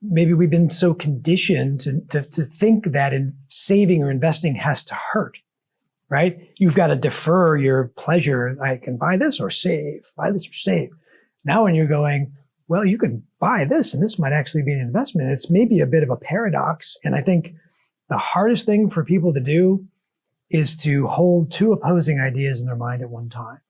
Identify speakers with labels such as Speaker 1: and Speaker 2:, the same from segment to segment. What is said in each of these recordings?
Speaker 1: maybe we've been so conditioned to think that in saving or investing has to hurt, right? You've got to defer your pleasure. I can buy this or save, buy this or save. Now when you're going, well, you can buy this and this might actually be an investment. It's maybe a bit of a paradox. And I think the hardest thing for people to do is to hold two opposing ideas in their mind at one time.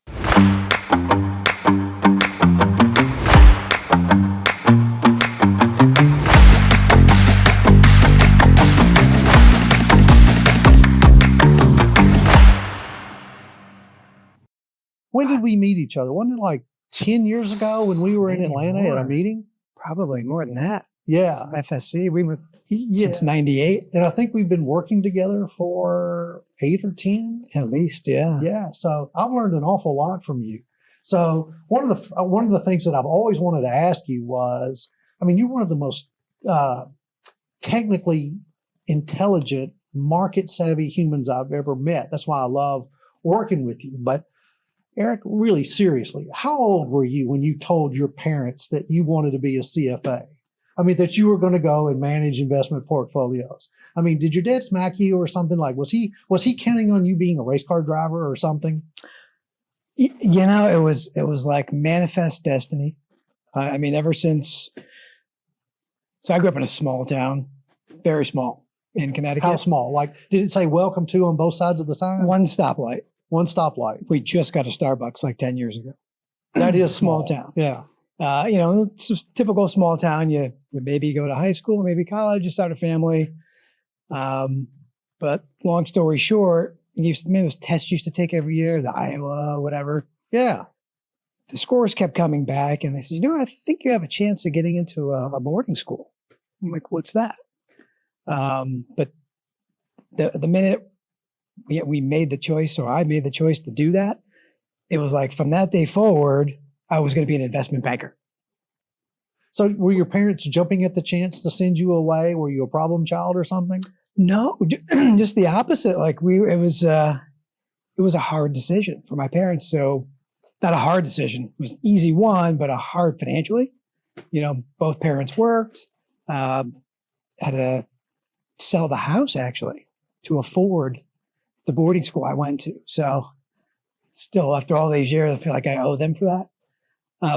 Speaker 2: When did we meet each other? Wasn't it like 10 years ago when we were in Atlanta at a meeting?
Speaker 1: Probably more than that.
Speaker 2: Yeah.
Speaker 1: FSC, we were since 98.
Speaker 2: And I think we've been working together for 8 or 10.
Speaker 1: At least, yeah.
Speaker 2: Yeah. So I've learned an awful lot from you. So one of the things that I've always wanted to ask you was, I mean, you're one of the most technically intelligent, market-savvy humans I've ever met. That's why I love working with you. But Eric, really seriously, how old were you when you told your parents that you wanted to be a CFA? I mean, that you were going to go and manage investment portfolios. I mean, did your dad smack you or something? Like, was he counting on you being a race car driver or something?
Speaker 1: You know, it was like manifest destiny. I mean, ever since. So I grew up in a small town, very small, in Connecticut.
Speaker 2: How small? Like, did it say welcome to on both sides of the sign?
Speaker 1: One stoplight.
Speaker 2: One stoplight.
Speaker 1: We just got a Starbucks like 10 years ago.
Speaker 2: That is
Speaker 1: small town.
Speaker 2: Yeah.
Speaker 1: You know, it's a typical small town. You maybe go to high school, maybe college, you start a family. But long story short, those tests used to take every year, the Iowa, whatever.
Speaker 2: Yeah.
Speaker 1: The scores kept coming back and they said, you know, I think you have a chance of getting into a boarding school. I'm like, what's that? But the minute we made the choice, or I made the choice to do that, it was like from that day forward, I was going to be an investment banker.
Speaker 2: So were your parents jumping at the chance to send you away? Were you a problem child or something?
Speaker 1: No, just the opposite. Like it was a hard decision for my parents. So not a hard decision. It was an easy one, but a hard financially. You know, both parents worked, had to sell the house actually to afford the boarding school I went to. So still, after all these years, I feel like I owe them for that.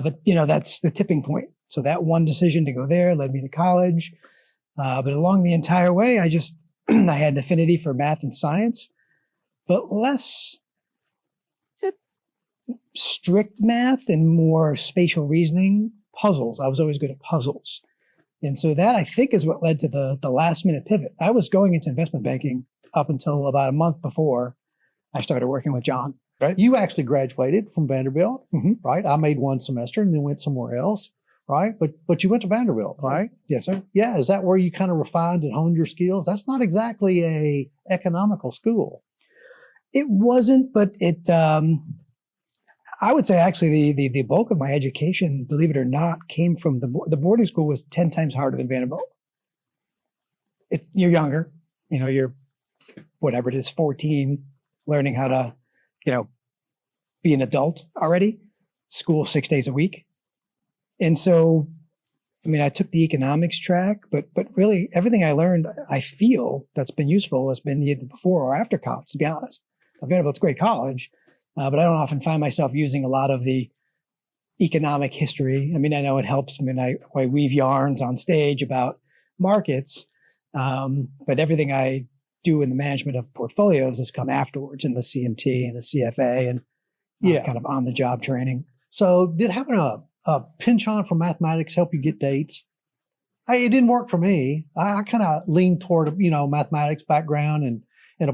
Speaker 1: But, you know, that's the tipping point. So that one decision to go there led me to college. But along the entire way, I had an affinity for math and science, but less strict math and more spatial reasoning, puzzles. I was always good at puzzles. And so that, I think, is what led to the last minute pivot. I was going into investment banking up until about a month before I started working with John.
Speaker 2: Right. You actually graduated from Vanderbilt, right? I made one semester and then went somewhere else, right? But you went to Vanderbilt, right?
Speaker 1: Yes, sir.
Speaker 2: Yeah. Is that where you kind of refined and honed your skills? That's not exactly a economical school.
Speaker 1: It wasn't, but it. I would say actually the bulk of my education, believe it or not, came from the boarding school. Was 10 times harder than Vanderbilt. You're younger, you know, you're whatever it is, 14, learning how to, you know, be an adult already, school 6 days a week. And so, I mean, I took the economics track, but really everything I learned, I feel that's been useful has been either before or after college, to be honest. Vanderbilt's a great college, but I don't often find myself using a lot of the economic history. I mean, I know it helps when I weave yarns on stage about markets, but everything I do in the management of portfolios has come afterwards in the CMT and the CFA and kind of on the job training.
Speaker 2: So did having a penchant for mathematics help you get dates? It didn't work for me. I kind of leaned toward, you know, mathematics background and,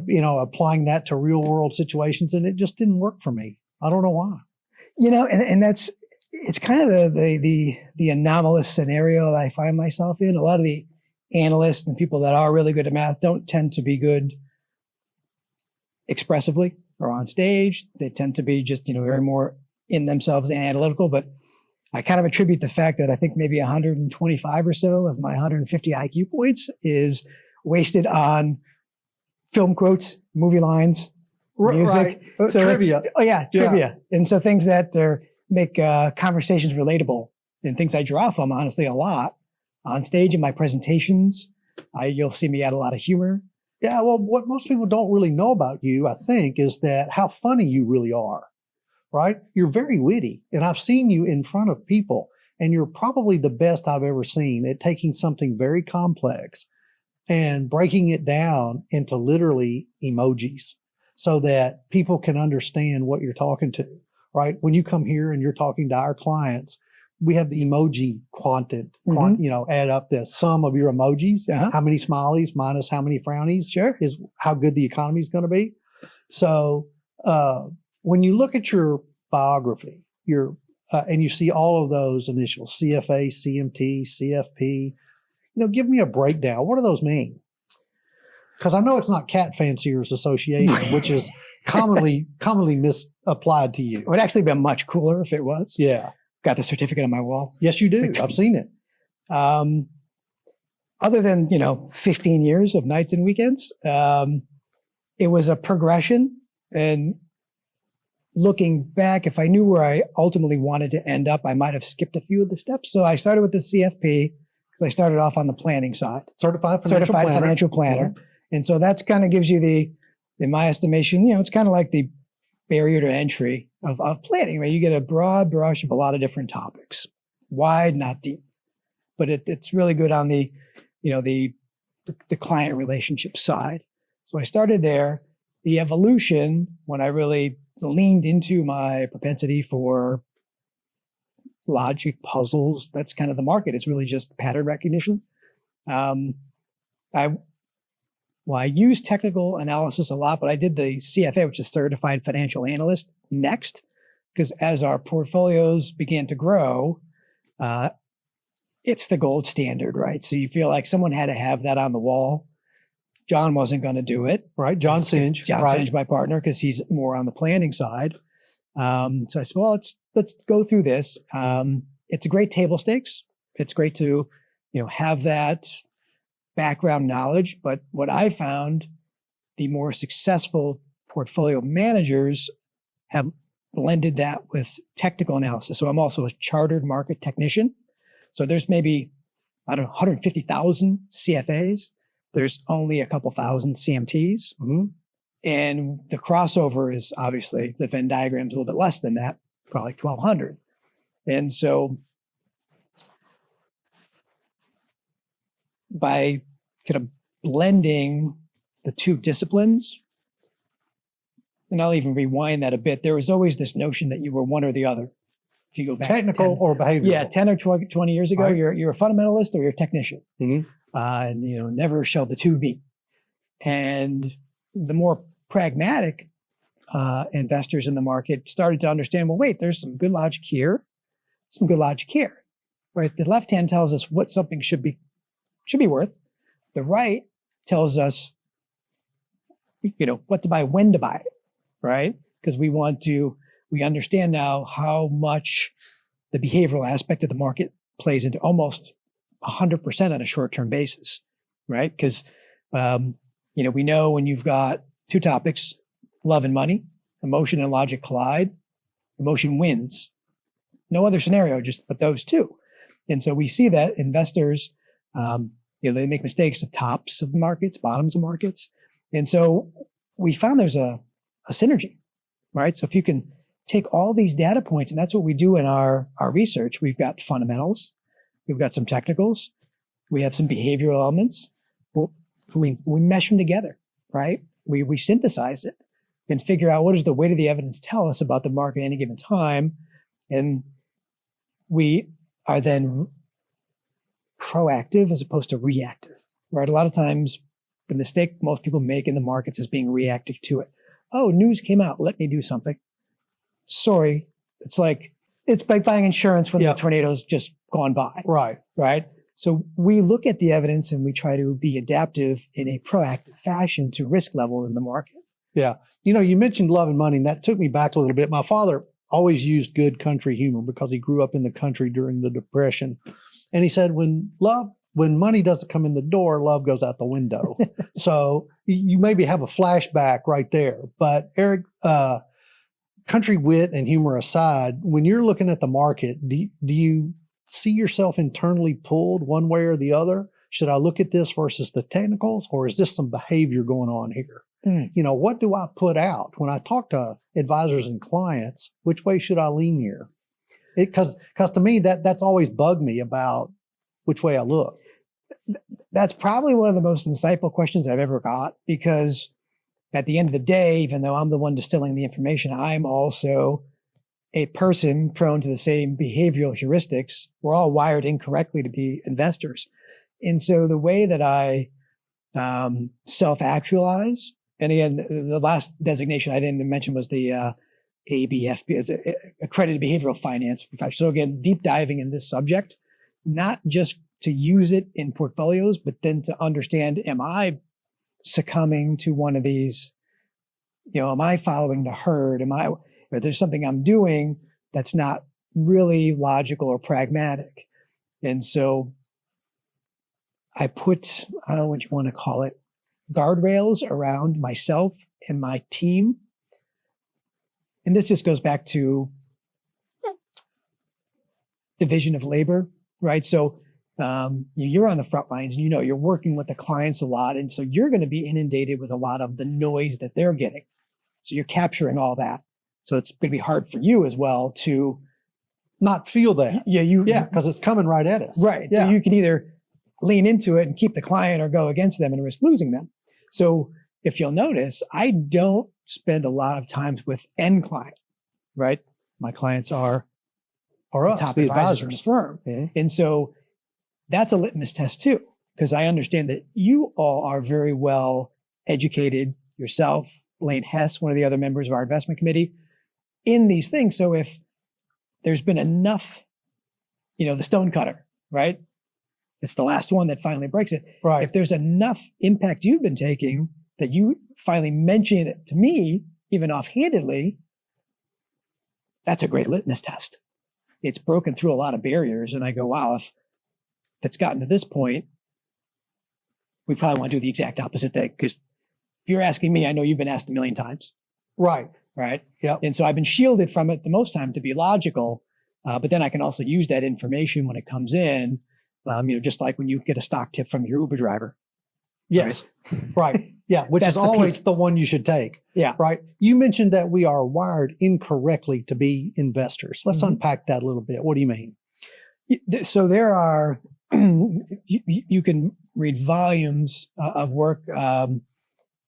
Speaker 2: you know, applying that to real world situations. And it just didn't work for me. I don't know why. You know,
Speaker 1: and it's kind of the anomalous scenario that I find myself in. A lot of the analysts and people that are really good at math don't tend to be good expressively or on stage. They tend to be just, you know, very more in themselves and analytical. But I kind of attribute the fact that I think maybe 125 or so of my 150 IQ points is wasted on film quotes, movie lines, music.
Speaker 2: Right.
Speaker 1: So
Speaker 2: trivia.
Speaker 1: Trivia. And so things that make conversations relatable and things I draw from, honestly, a lot. On stage in my presentations, you'll see me add a lot of humor.
Speaker 2: Yeah, well, what most people don't really know about you, I think, is that how funny you really are, right? You're very witty, and I've seen you in front of people, and you're probably the best I've ever seen at taking something very complex and breaking it down into literally emojis so that people can understand what you're talking to, right? When you come here and you're talking to our clients, we have the emoji add up the sum of your emojis, how many smileys minus how many frownies is how good the economy is going to be. So when you look at your biography, and you see all of those initials, CFA, CMT, CFP, give me a breakdown. What do those mean? Because I know it's not Cat Fanciers Association, which is commonly misapplied to you.
Speaker 1: It would actually be much cooler if it was.
Speaker 2: Yeah.
Speaker 1: Got the certificate on my wall.
Speaker 2: Yes, you do. I've seen it.
Speaker 1: Other than, 15 years of nights and weekends, it was a progression. And looking back, if I knew where I ultimately wanted to end up, I might have skipped a few of the steps. So I started with the CFP because I started off on the planning side.
Speaker 2: Certified Financial Planner.
Speaker 1: Yeah. And so that's kind of gives you in my estimation, it's kind of like the barrier to entry of planning, right? You get a broad brush of a lot of different topics, wide, not deep, but it's really good on the client relationship side. So I started there. The evolution, when I really leaned into my propensity for logic puzzles, that's kind of the market. It's really just pattern recognition. I use technical analysis a lot, but I did the CFA, which is Certified Financial Analyst, next, because as our portfolios began to grow, it's the gold standard, right? So you feel like someone had to have that on the wall. John wasn't going to do it,
Speaker 2: right? John Csenge,
Speaker 1: Csenge, my partner, because he's more on the planning side. So I said, well, let's go through this. It's a great table stakes. It's great to, have that background knowledge. But what I found, the more successful portfolio managers have blended that with technical analysis. So I'm also a chartered market technician. So there's maybe, 150,000 CFAs. There's only a couple thousand CMTs. Mm-hmm. And the crossover is obviously, the Venn diagram's a little bit less than that, probably 1,200. And so by kind of blending the two disciplines, and I'll even rewind that a bit, there was always this notion that you were one or the other. If you go back
Speaker 2: technical or behavioral.
Speaker 1: Yeah, 10 or 20 years ago, right. You're a fundamentalist or you're a technician.
Speaker 2: Mm-hmm.
Speaker 1: And never shall the two meet. And the more pragmatic investors in the market started to understand, well, wait, there's some good logic here, some good logic here. Right? The left hand tells us what something should be worth. The right tells us, what to buy, when to buy it, right? Because we understand now how much the behavioral aspect of the market plays into almost 100% on a short-term basis, right? Because, we know when you've got two topics, love and money, emotion and logic collide, emotion wins. No other scenario, but those two. And so we see that investors, they make mistakes at tops of markets, bottoms of markets. And so we found there's a synergy, right? So if you can take all these data points, and that's what we do in our research, we've got fundamentals, we've got some technicals, we have some behavioral elements. Well, we mesh them together, right? We synthesize it and figure out what does the weight of the evidence tell us about the market at any given time. And we are then proactive as opposed to reactive, right? A lot of times the mistake most people make in the markets is being reactive to it. Oh, news came out, let me do something. Sorry, it's like buying insurance when the tornado's just gone by. Right. So we look at the evidence and we try to be adaptive in a proactive fashion to risk level in the market.
Speaker 2: Yeah. You mentioned love and money, and that took me back a little bit. My father always used good country humor because he grew up in the country during the Depression. And he said, when money doesn't come in the door, love goes out the window. So you maybe have a flashback right there. But Eric, country wit and humor aside, when you're looking at the market, do you see yourself internally pulled one way or the other? Should I look at this versus the technicals, or is this some behavior going on here? You know, what do I put out when I talk to advisors and clients? Which way should I lean here? Because to me, that's always bugged me about which way I look.
Speaker 1: That's probably one of the most insightful questions I've ever got, because at the end of the day, even though I'm the one distilling the information, I'm also a person prone to the same behavioral heuristics. We're all wired incorrectly to be investors. And so the way that I self-actualize, and again, the last designation I didn't mention was the ABFP, as accredited behavioral finance professional. So again, deep diving in this subject, not just to use it in portfolios, but then to understand, am I succumbing to one of these, am I following the herd? Or there's something I'm doing that's not really logical or pragmatic. And so I put, I don't know what you want to call it, guardrails around myself and my team. And this just goes back to division of labor, right? So you're on the front lines, and you're working with the clients a lot. And so you're going to be inundated with a lot of the noise that they're getting. So you're capturing all that. So it's going to be hard for you as well to
Speaker 2: not feel that.
Speaker 1: Yeah,
Speaker 2: because it's coming right at us.
Speaker 1: Right.
Speaker 2: Yeah.
Speaker 1: So you can either lean into it and keep the client, or go against them and risk losing them. So if you'll notice, I don't spend a lot of time with end client, right? My clients are the
Speaker 2: us,
Speaker 1: top
Speaker 2: the
Speaker 1: advisors in the
Speaker 2: advisors.
Speaker 1: firm.
Speaker 2: Mm-hmm.
Speaker 1: And so that's a litmus test too, because I understand that you all are very well educated yourself, Lane Hess, one of the other members of our investment committee, in these things. So if there's been enough, the stone cutter, right? It's the last one that finally breaks it.
Speaker 2: Right.
Speaker 1: If there's enough impact you've been taking that you finally mention it to me, even offhandedly, that's a great litmus test. It's broken through a lot of barriers. And I go, wow, if it's gotten to this point, we probably want to do the exact opposite thing. Because if you're asking me, I know you've been asked a million times.
Speaker 2: Right.
Speaker 1: Right.
Speaker 2: Yep.
Speaker 1: And so I've been shielded from it the most time to be logical. But then I can also use that information when it comes in, just like when you get a stock tip from your Uber driver.
Speaker 2: Yes. Right. Yeah. Which
Speaker 1: That's
Speaker 2: is
Speaker 1: the
Speaker 2: always
Speaker 1: peak.
Speaker 2: the one you should take.
Speaker 1: Yeah.
Speaker 2: Right. You mentioned that we are wired incorrectly to be investors. Let's unpack that a little bit. What do you mean?
Speaker 1: So there are, you can read volumes of work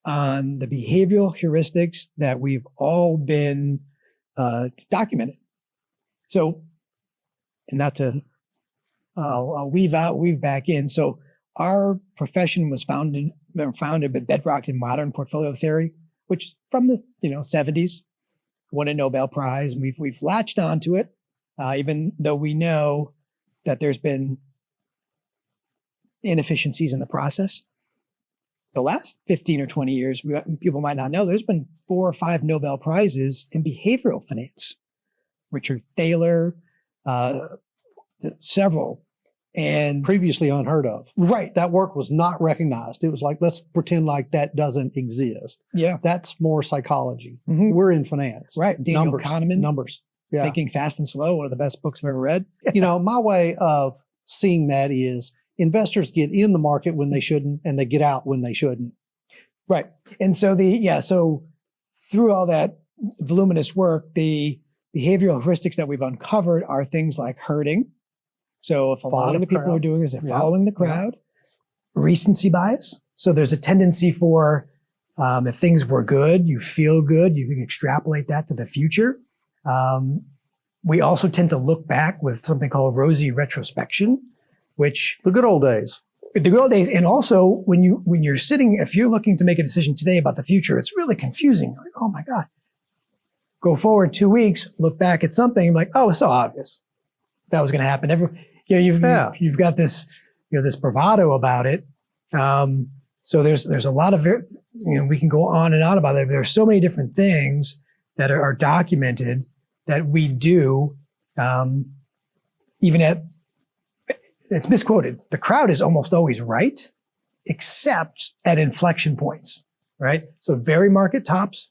Speaker 1: on the behavioral heuristics that we've all been documented. So, and not to weave back in. So our profession was founded but bedrocked in modern portfolio theory, which from the 70s won a Nobel Prize. And we've latched onto it, even though we know that there's been inefficiencies in the process. The last 15 or 20 years, people might not know, there's been 4 or 5 Nobel Prizes in behavioral finance. Richard Thaler, several. And
Speaker 2: Previously unheard of.
Speaker 1: right.
Speaker 2: That work was not recognized. It was like, let's pretend like that doesn't exist.
Speaker 1: Yeah.
Speaker 2: That's more psychology.
Speaker 1: Mhm.
Speaker 2: We're in finance.
Speaker 1: Right. Daniel
Speaker 2: Numbers.
Speaker 1: Kahneman,
Speaker 2: Numbers. Yeah.
Speaker 1: Thinking Fast and Slow, one of the best books I've ever read.
Speaker 2: My way of seeing that is investors get in the market when they shouldn't, and they get out when they shouldn't.
Speaker 1: Right. And so so through all that voluminous work, the behavioral heuristics that we've uncovered are things like herding. So if a lot of the people are doing this, they're following the crowd. Recency bias. So there's a tendency for, if things were good, you feel good, you can extrapolate that to the future. We also tend to look back with something called rosy retrospection, which
Speaker 2: The good old days.
Speaker 1: the good old days. And also when you're sitting, if you're looking to make a decision today about the future, it's really confusing. You're like, oh my God. Go forward 2 weeks, look back at something, and like, oh, it's so obvious that was going to happen. You've got this, this bravado about it. So there's a lot of, we can go on and on about it. But there's so many different things that are documented that we do, even at, it's misquoted. The crowd is almost always right, except at inflection points, right? So very market tops,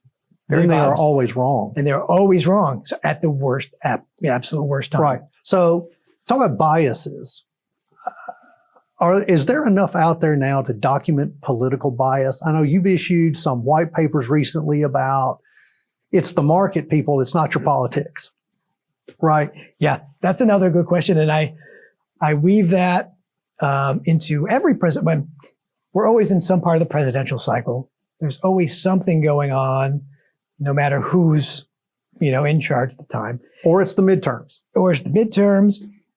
Speaker 2: Then they are always wrong.
Speaker 1: and they're always wrong. So at the worst, absolute worst time.
Speaker 2: Right. So Talk about biases. Is there enough out there now to document political bias? I know you've issued some white papers recently about it's the market, people. It's not your politics, right?
Speaker 1: Yeah, that's another good question. And I weave that into every president. When we're always in some part of the presidential cycle, there's always something going on, no matter who's, in charge at the time.
Speaker 2: Or it's the midterms.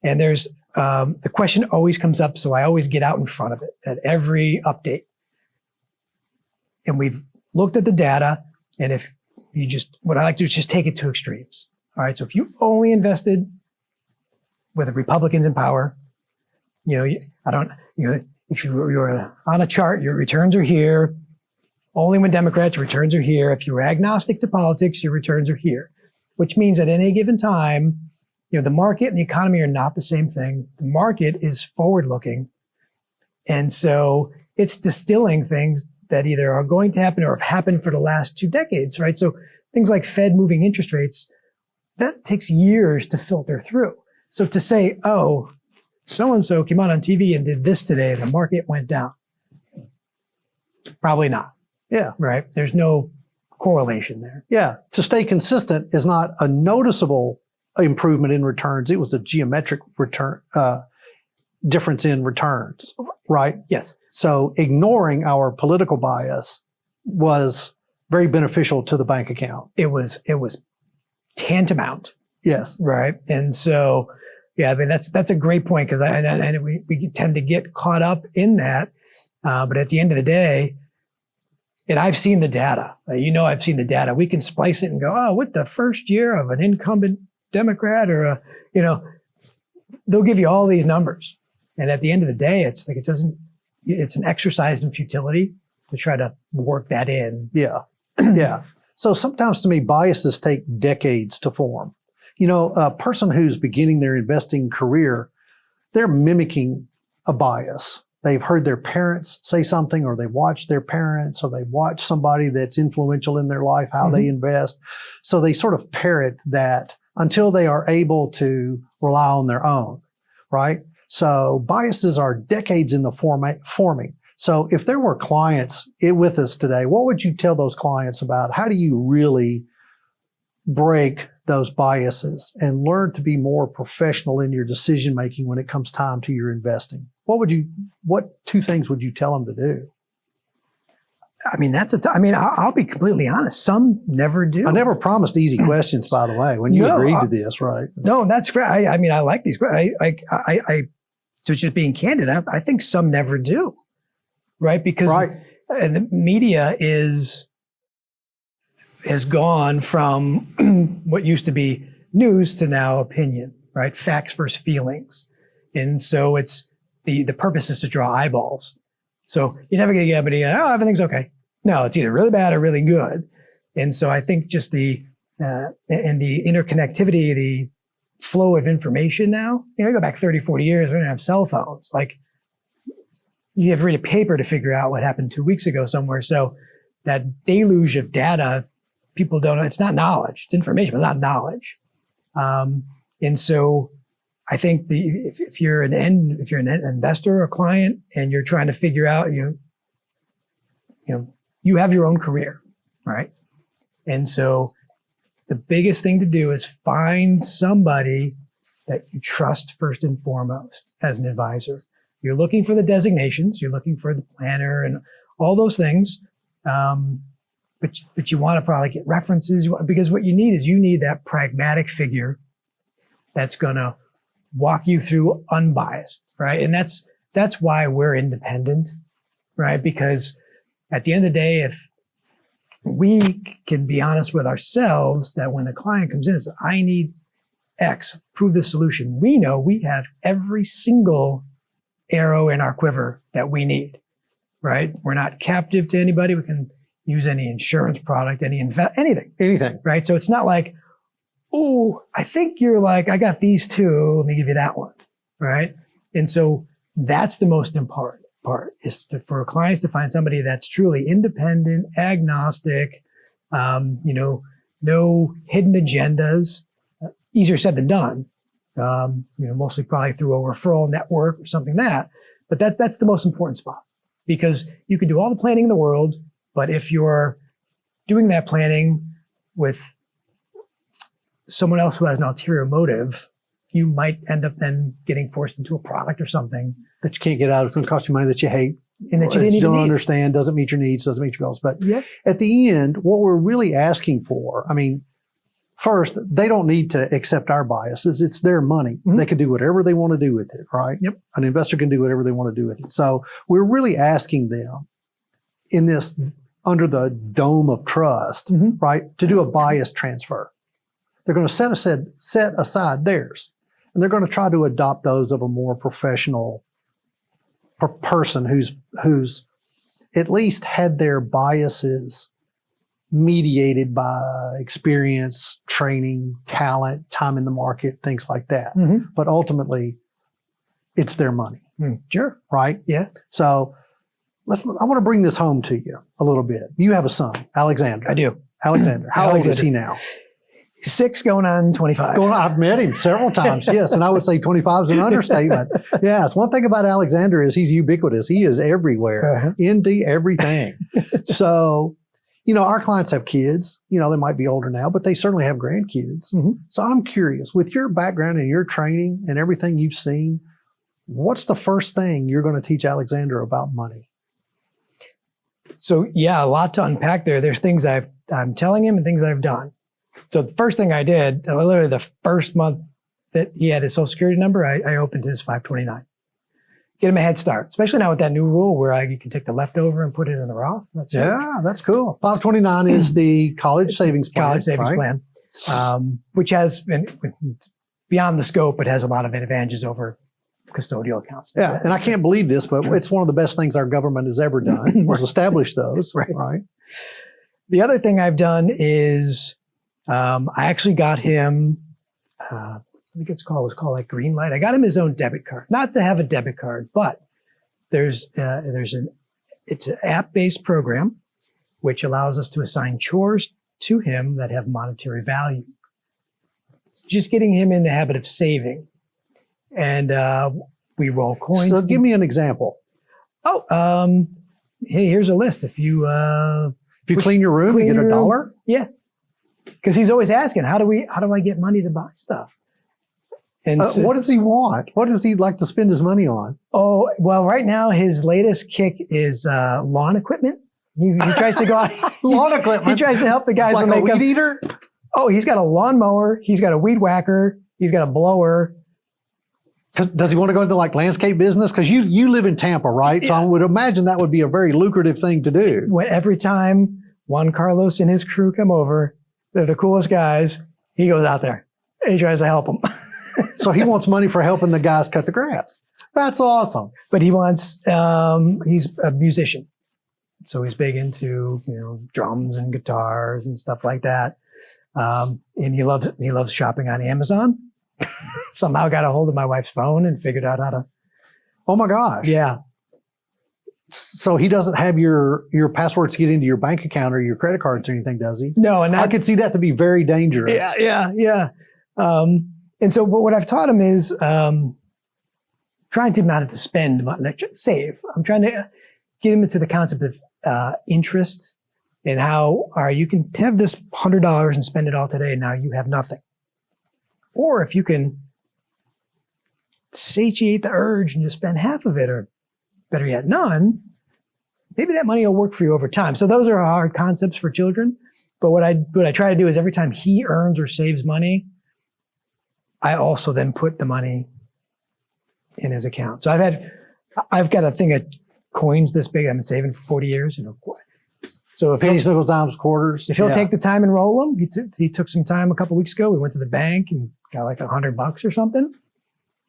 Speaker 1: And there's the question always comes up, so I always get out in front of it at every update. And we've looked at the data, and if you what I like to do is just take it to extremes. All right, so if you only invested with the Republicans in power, if you were on a chart, your returns are here. Only when Democrats, your returns are here. If you were agnostic to politics, your returns are here, which means at any given time, the market and the economy are not the same thing. The market is forward-looking. And so it's distilling things that either are going to happen or have happened for the last 2 decades, right? So things like Fed moving interest rates, that takes years to filter through. So to say, oh, so-and-so came out on TV and did this today, the market went down. Probably not.
Speaker 2: Yeah.
Speaker 1: Right? There's no correlation there.
Speaker 2: Yeah. To stay consistent is not a noticeable improvement in returns. It was a geometric return difference in returns, right?
Speaker 1: Yes.
Speaker 2: So ignoring our political bias was very beneficial to the bank account.
Speaker 1: It was tantamount.
Speaker 2: Yes.
Speaker 1: Right. And so, yeah, I mean, that's a great point because we tend to get caught up in that. But at the end of the day, and I've seen the data, I've seen the data. We can splice it and go, oh, what the first year of an incumbent Democrat or they'll give you all these numbers. And at the end of the day, it's like, it's an exercise in futility to try to work that in.
Speaker 2: Yeah. Yeah. So sometimes to me, biases take decades to form. A person who's beginning their investing career, they're mimicking a bias. They've heard their parents say something, or they've watched their parents, or they've watched somebody that's influential in their life, how they invest. So they sort of parrot that until they are able to rely on their own, right? So biases are decades in the forming. So if there were clients with us today, what would you tell those clients about how do you really break those biases and learn to be more professional in your decision making when it comes time to your investing? What 2 things would you tell them to do?
Speaker 1: I mean, I'll be completely honest. Some never do.
Speaker 2: I never promised easy questions, by the way, when you agreed to this, right?
Speaker 1: No, that's great. I mean, I like these. So just being candid, I think some never do, right? Because the media has gone from what used to be news to now opinion, right? Facts versus feelings. And so it's the purpose is to draw eyeballs. So you're never going to get everybody, oh, everything's okay. No, it's either really bad or really good. And so I think just the interconnectivity, the flow of information now, you go back 30, 40 years, we didn't have cell phones. Like you have to read a paper to figure out what happened 2 weeks ago somewhere. So that deluge of data, people don't know. It's not knowledge. It's information, but not knowledge. And so I think if you're an investor or client and you're trying to figure out, you have your own career, right? And so the biggest thing to do is find somebody that you trust first and foremost as an advisor. You're looking for the designations, you're looking for the planner and all those things. But you want to probably get references because what you need that pragmatic figure that's going to walk you through unbiased, right? And that's why we're independent, right? Because at the end of the day, if we can be honest with ourselves that when the client comes in and says, I need X, prove the solution, we know we have every single arrow in our quiver that we need, right? We're not captive to anybody. We can use any insurance product, anything, right? So it's not like, oh, I think you're like, I got these 2, let me give you that one, right? And so that's the most important part is for clients to find somebody that's truly independent, agnostic, no hidden agendas. Easier said than done Mostly probably through a referral network or something but that's the most important spot, because you can do all the planning in the world, but if you're doing that planning with someone else who has an ulterior motive, you might end up then getting forced into a product or something
Speaker 2: that you can't get out. It's going to cost you money that you hate.
Speaker 1: And that you didn't even
Speaker 2: don't
Speaker 1: need.
Speaker 2: understand, doesn't meet your needs, doesn't meet your goals. But
Speaker 1: Yeah.
Speaker 2: at the end, what we're really asking for, first, they don't need to accept our biases. It's their money.
Speaker 1: Mhm.
Speaker 2: They can do whatever they want to do with it, right?
Speaker 1: Yep.
Speaker 2: An investor can do whatever they want to do with it. So we're really asking them in this, under the dome of trust,
Speaker 1: Mhm.
Speaker 2: right, to do a bias transfer. They're going to set aside theirs, and they're going to try to adopt those of a more professional person who's at least had their biases mediated by experience, training, talent, time in the market, things like that.
Speaker 1: Mhm.
Speaker 2: But ultimately, it's their money,
Speaker 1: Sure.
Speaker 2: right?
Speaker 1: Yeah.
Speaker 2: So I want to bring this home to you a little bit. You have a son, Alexander.
Speaker 1: I do.
Speaker 2: Alexander. How old is he now?
Speaker 1: 6 going on 25.
Speaker 2: I've met him several times, yes, and I would say 25 is an understatement. Yes, one thing about Alexander is he's ubiquitous. He is everywhere,
Speaker 1: Uh-huh.
Speaker 2: into everything. So, our clients have kids. They might be older now, but they certainly have grandkids.
Speaker 1: Mhm.
Speaker 2: So I'm curious, with your background and your training and everything you've seen, what's the first thing you're going to teach Alexander about money?
Speaker 1: So yeah, a lot to unpack there. There's things I'm telling him and things I've done. So the first thing I did, literally the first month that he had his Social Security number, I opened his 529. Get him a head start, especially now with that new rule where you can take the leftover and put it in the Roth. That's
Speaker 2: That's cool. 529 is the college savings plan.
Speaker 1: college savings
Speaker 2: right?
Speaker 1: plan, which has been beyond the scope, but has a lot of advantages over custodial accounts.
Speaker 2: Yeah, and I can't believe this, but it's one of the best things our government has ever done was establish those.
Speaker 1: Right. The other thing I've done is I actually got him, I think it was called like Green Light. I got him his own debit card, not to have a debit card, but it's an app-based program which allows us to assign chores to him that have monetary value. It's just getting him in the habit of saving. And we roll coins.
Speaker 2: So give me an example.
Speaker 1: Hey, here's a list. If you
Speaker 2: Clean your room, you get
Speaker 1: your room.
Speaker 2: $1?
Speaker 1: Yeah. Because he's always asking, how do I get money to buy stuff? And
Speaker 2: what does he want? What does he like to spend his money on?
Speaker 1: Oh, well, right now his latest kick is lawn equipment. He tries to go out.
Speaker 2: Lawn equipment?
Speaker 1: He tries to help the guys
Speaker 2: Like
Speaker 1: when
Speaker 2: a
Speaker 1: they come.
Speaker 2: weed eater?
Speaker 1: Oh, he's got a lawnmower. He's got a weed whacker. He's got a blower.
Speaker 2: Does he want to go into like landscape business? Because you live in Tampa, right? So I would imagine that would be a very lucrative thing to do.
Speaker 1: Every time Juan Carlos and his crew come over, they're the coolest guys. He goes out there. He tries to help them.
Speaker 2: So he wants money for helping the guys cut the grass. That's awesome.
Speaker 1: But he wants, he's a musician. So he's big into, drums and guitars and stuff like that. And he loves shopping on Amazon. Somehow got a hold of my wife's phone and figured out how to.
Speaker 2: Oh my gosh.
Speaker 1: Yeah.
Speaker 2: So he doesn't have your passwords to get into your bank account or your credit cards or anything, does he?
Speaker 1: No. And
Speaker 2: I could see that to be very dangerous.
Speaker 1: Yeah. And so what I've taught him is trying to not to spend money, save. I'm trying to get him into the concept of interest and how you can have this $100 and spend it all today and now you have nothing. Or if you can satiate the urge and just spend half of it, or better yet, none, maybe that money will work for you over time. So those are hard concepts for children. But what I try to do is every time he earns or saves money, I also then put the money in his account. So I've got a thing of coins this big. I've been saving for 40 years. So if
Speaker 2: pennies, nickels, dimes, quarters.
Speaker 1: If he'll take the time and roll them, he took some time a couple weeks ago. We went to the bank and got like $100 or something.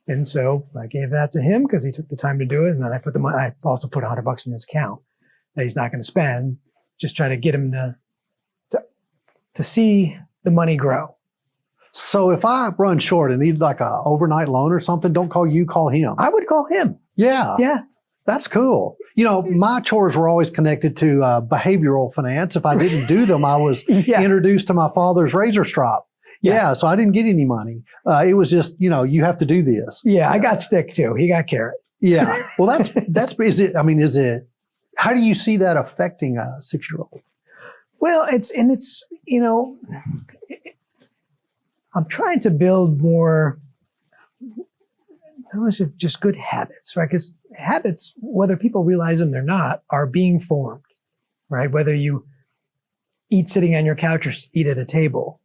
Speaker 1: And so I gave that to him because he took the time to do it. And then I put the money, I also put $100 in his account that he's not going to spend. Just try to get him to see the money grow.
Speaker 2: So if I run short and need like a overnight loan or something, don't call you, call him.
Speaker 1: I would call him.
Speaker 2: Yeah.
Speaker 1: Yeah.
Speaker 2: That's cool. My chores were always connected to behavioral finance. If I didn't do them, I was introduced to my father's razor strop. Yeah. So I didn't get any money. It was just, you have to do this.
Speaker 1: Yeah, I got stick too. He got carrot.
Speaker 2: Yeah. Well, is it, how do you see that affecting a 6-year-old?
Speaker 1: Well, I'm trying to build more, how is it, just good habits, right? Because habits, whether people realize them or not, are being formed, right? Whether you eat sitting on your couch or eat at a table,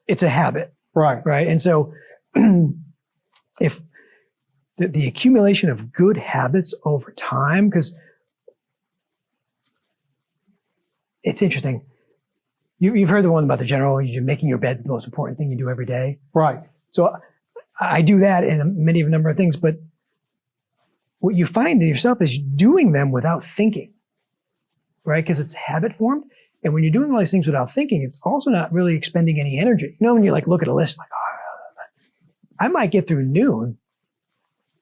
Speaker 1: it's a habit,
Speaker 2: Right.
Speaker 1: right? And so if the accumulation of good habits over time, because it's interesting. You've heard the one about the general, you're making your bed's the most important thing you do every day.
Speaker 2: Right.
Speaker 1: So I do that in a number of things, but what you find in yourself is doing them without thinking, right? Because it's habit formed. And when you're doing all these things without thinking, it's also not really expending any energy. When you look at a list, I might get through noon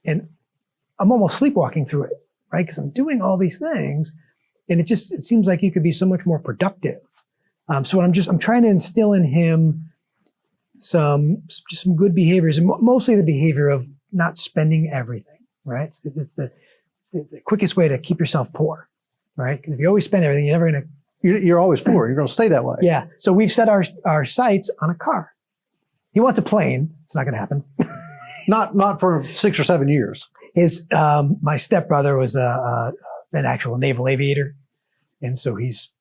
Speaker 1: and I'm almost sleepwalking through it, right? Because I'm doing all these things and it seems like you could be so much more productive. So I'm trying to instill in him some good behaviors, and mostly the behavior of not spending everything, right? It's the quickest way to keep yourself poor, right? Because if you always spend everything,
Speaker 2: you're always poor. You're going to stay that way.
Speaker 1: Yeah. So we've set our sights on a car. He wants a plane. It's not going to happen.
Speaker 2: Not for 6 or 7 years.
Speaker 1: My stepbrother was an actual naval aviator, and so he's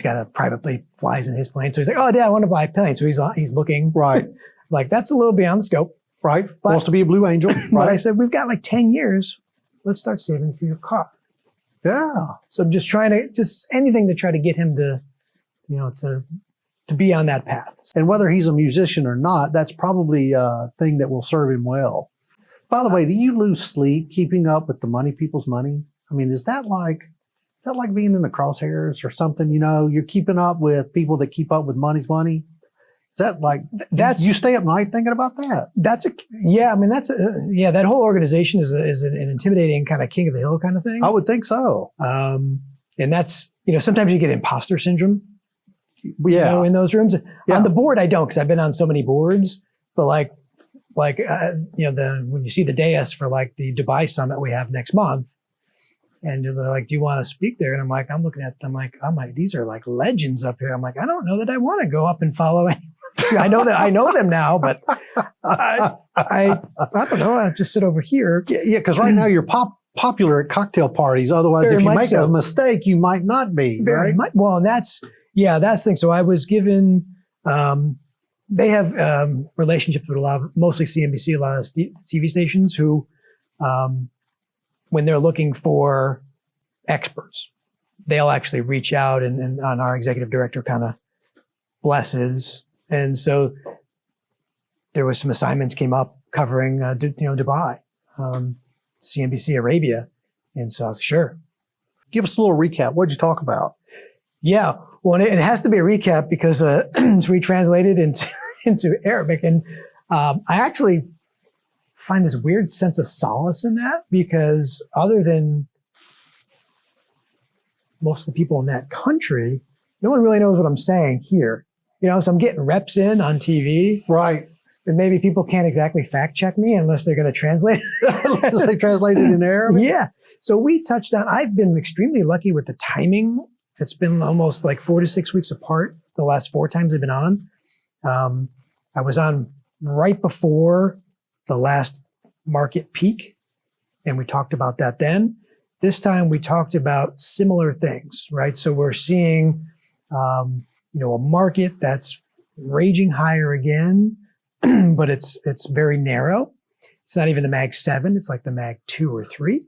Speaker 1: got a private plane, flies in his plane. So he's like, "Oh, Dad, I want to buy a plane." So he's looking
Speaker 2: right,
Speaker 1: like that's a little beyond the scope,
Speaker 2: right? Wants to be a Blue Angel, right?
Speaker 1: But I said, "We've got like 10 years. Let's start saving for your car."
Speaker 2: Yeah.
Speaker 1: So I'm just anything to try to get him to, to be on that path.
Speaker 2: And whether he's a musician or not, that's probably a thing that will serve him well. By the way, do you lose sleep keeping up with the people's money? I mean, is that like being in the crosshairs or something? You're keeping up with people that keep up with money's money. Is that like you stay up night thinking about that? That whole organization is an intimidating kind of king of the hill kind of thing. I would think so.
Speaker 1: And that's sometimes you get imposter syndrome.
Speaker 2: Yeah,
Speaker 1: in those rooms.
Speaker 2: Yeah.
Speaker 1: On the board, I don't, because I've been on so many boards. But when you see the dais for like the Dubai summit we have next month. And they're like, "Do you want to speak there?" And I'm looking at them like, these are like legends up here. I'm like, I don't know that I want to go up and follow anyone. I know them now, but I don't know. I just sit over here.
Speaker 2: Yeah, because right now you're popular at cocktail parties. Otherwise, if you make a mistake, you might not be.
Speaker 1: Very
Speaker 2: right?
Speaker 1: much. Well, and that's the thing. So I was given. They have relationships with mostly CNBC, a lot of TV stations who. When they're looking for experts, they'll actually reach out and on our executive director kind of blesses. And so there was some assignments came up covering, Dubai, CNBC Arabia. And so I was like, sure.
Speaker 2: Give us a little recap. What'd you talk about?
Speaker 1: Yeah. Well, it has to be a recap because it's retranslated into Arabic. And I actually find this weird sense of solace in that, because other than most of the people in that country, no one really knows what I'm saying here. So I'm getting reps in on TV.
Speaker 2: Right.
Speaker 1: And maybe people can't exactly fact check me unless they're going to translate it.
Speaker 2: Unless they translate it in Arabic?
Speaker 1: Yeah. So we touched on, I've been extremely lucky with the timing. It's been almost like 4 to 6 weeks apart the last 4 times I've been on. I was on right before the last market peak, and we talked about that then. This time we talked about similar things, right? So we're seeing, a market that's raging higher again, but it's very narrow. It's not even the Mag 7. It's like the Mag 2 or 3.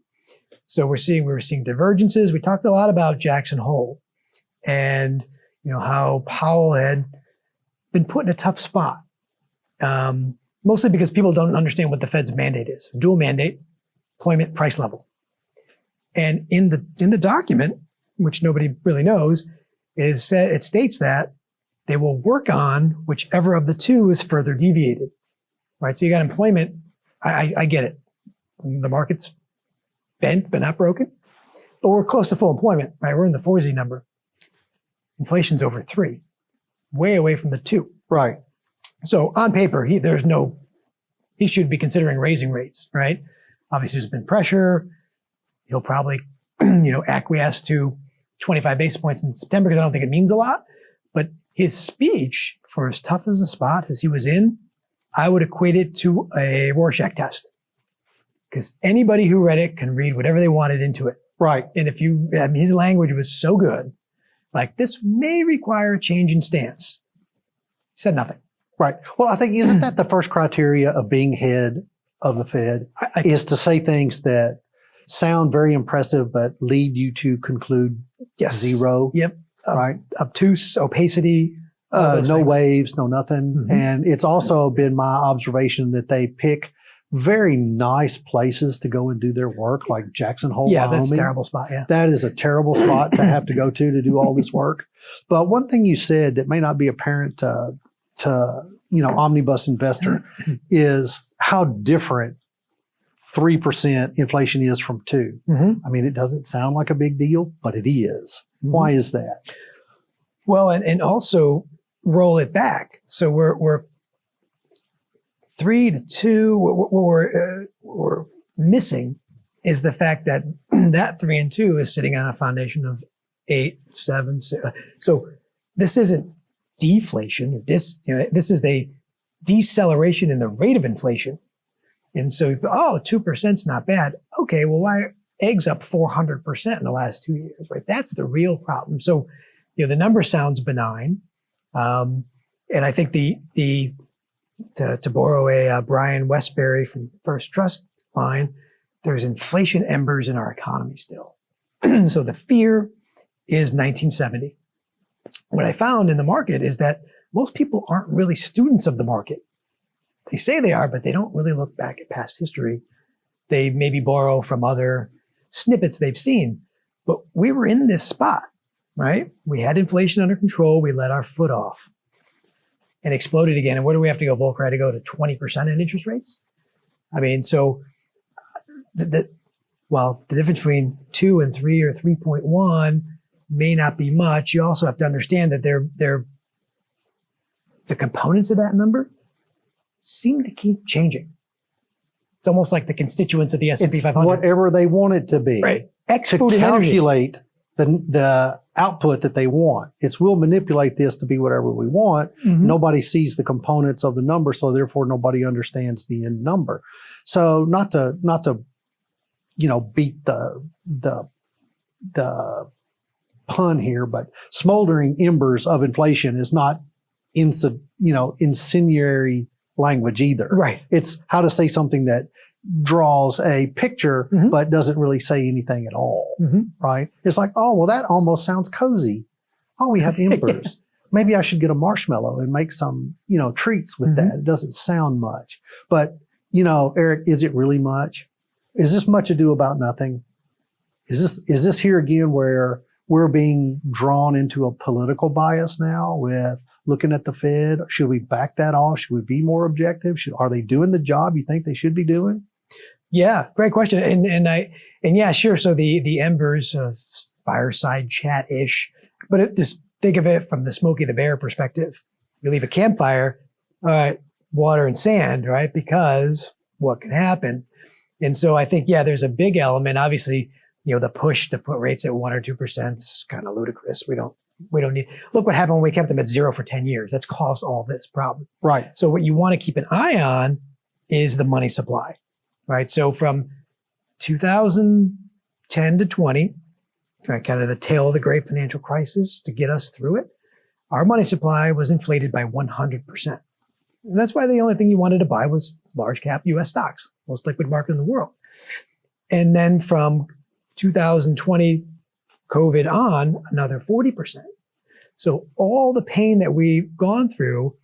Speaker 1: So we were seeing divergences. We talked a lot about Jackson Hole and, how Powell had been put in a tough spot. Mostly because people don't understand what the Fed's mandate is. Dual mandate, employment, price level. And in the document, which nobody really knows, it states that they will work on whichever of the two is further deviated, right? So you got employment. I get it. The market's bent, but not broken. But we're close to full employment, right? We're in the 4Z number. Inflation's over 3, way away from the 2.
Speaker 2: Right.
Speaker 1: So on paper, he should be considering raising rates, right? Obviously, there's been pressure. He'll probably, acquiesce to 25 basis points in September because I don't think it means a lot. But his speech, for as tough as the spot as he was in, I would equate it to a Rorschach test. Because anybody who read it can read whatever they wanted into it.
Speaker 2: Right.
Speaker 1: And his language was so good, like this may require a change in stance. He said nothing.
Speaker 2: Right. Well, I think, isn't that the first criteria of being head of the Fed, is to say things that sound very impressive, but lead you to conclude zero?
Speaker 1: Yep.
Speaker 2: Right.
Speaker 1: Obtuse, opacity.
Speaker 2: No
Speaker 1: things.
Speaker 2: Waves, no nothing.
Speaker 1: Mm-hmm.
Speaker 2: And it's also been my observation that they pick very nice places to go and do their work, like Jackson Hole,
Speaker 1: Yeah, that's a
Speaker 2: Wyoming.
Speaker 1: terrible spot. Yeah.
Speaker 2: That is a terrible spot to have to go to do all this work. But one thing you said that may not be apparent to omnibus investor is how different 3% inflation is from 2%.
Speaker 1: Mm-hmm.
Speaker 2: I mean, it doesn't sound like a big deal, but it is.
Speaker 1: Mm-hmm.
Speaker 2: Why is that?
Speaker 1: Well, and also roll it back. So we're 3 to 2. What we're missing is the fact that that 3 and 2 is sitting on a foundation of 8, 7. 6. So this isn't deflation. This is a deceleration in the rate of inflation. And so, 2% is not bad. Okay, well, why are eggs up 400% in the last 2 years, right? That's the real problem. So, the number sounds benign. And I think to borrow a Brian Westbury from First Trust line, there's inflation embers in our economy still. So the fear is 1970. What I found in the market is that most people aren't really students of the market. They say they are, but they don't really look back at past history. They maybe borrow from other snippets they've seen. But we were in this spot, right? We had inflation under control. We let our foot off and exploded again. And where do we have to go, Volcker? To go to 20% in interest rates? I mean, so the difference between 2 and 3 or 3.1 may not be much. You also have to understand that the components of that number seem to keep changing. It's almost like the constituents of the S&P 500.
Speaker 2: Whatever they want it to be.
Speaker 1: Right.
Speaker 2: To calculate the output that they want. We'll manipulate this to be whatever we want.
Speaker 1: Mm-hmm.
Speaker 2: Nobody sees the components of the number, so therefore nobody understands the end number. So not to beat the pun here, but smoldering embers of inflation is not incendiary language either.
Speaker 1: Right.
Speaker 2: It's how to say something that draws a picture,
Speaker 1: mm-hmm.
Speaker 2: but doesn't really say anything at all.
Speaker 1: Mm-hmm.
Speaker 2: Right? It's like, oh, well, that almost sounds cozy. Oh, we have embers. Maybe I should get a marshmallow and make some, treats with
Speaker 1: mm-hmm.
Speaker 2: that. It doesn't sound much. But, Eric, is it really much? Is this much ado about nothing? Is this here again where we're being drawn into a political bias now with looking at the Fed? Should we back that off? Should we be more objective? Are they doing the job you think they should be doing?
Speaker 1: Yeah, great question. And yeah, sure. So the embers of fireside chat-ish, but just think of it from the Smokey the Bear perspective. You leave a campfire, all right, water and sand, right? Because what can happen? And so I think, yeah, there's a big element. Obviously, the push to put rates at 1 or 2% is kind of ludicrous. We don't need, look what happened when we kept them at 0 for 10 years. That's caused all this problem.
Speaker 2: Right.
Speaker 1: So what you want to keep an eye on is the money supply, right? So from 2010 to 20, kind of the tail of the great financial crisis to get us through it, our money supply was inflated by 100%. And that's why the only thing you wanted to buy was large cap US stocks, most liquid market in the world. And then from 2020 COVID on, another 40%. So all the pain that we've gone through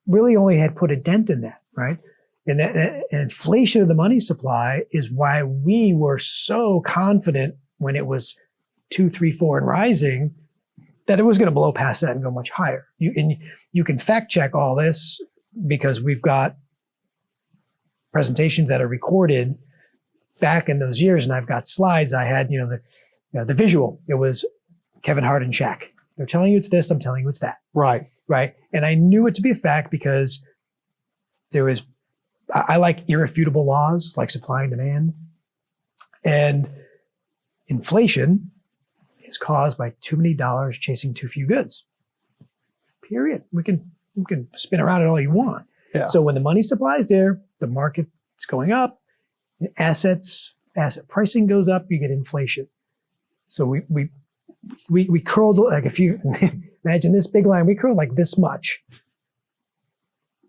Speaker 1: really only had put a dent in that, right? And that inflation of the money supply is why we were so confident when it was 2, 3, 4 and rising that it was going to blow past that and go much higher. You can fact check all this because we've got presentations that are recorded back in those years, and I've got slides. I had, the visual. It was Kevin Hart and Shaq. They're telling you it's this. I'm telling you it's that.
Speaker 2: Right.
Speaker 1: Right. And I knew it to be a fact because I like irrefutable laws like supply and demand. And inflation is caused by too many dollars chasing too few goods. Period. We can spin around it all you want.
Speaker 2: Yeah.
Speaker 1: So when the money supply is there, the market is going up, asset pricing goes up, you get inflation. So we curled, like, if you imagine this big line, we curled like this much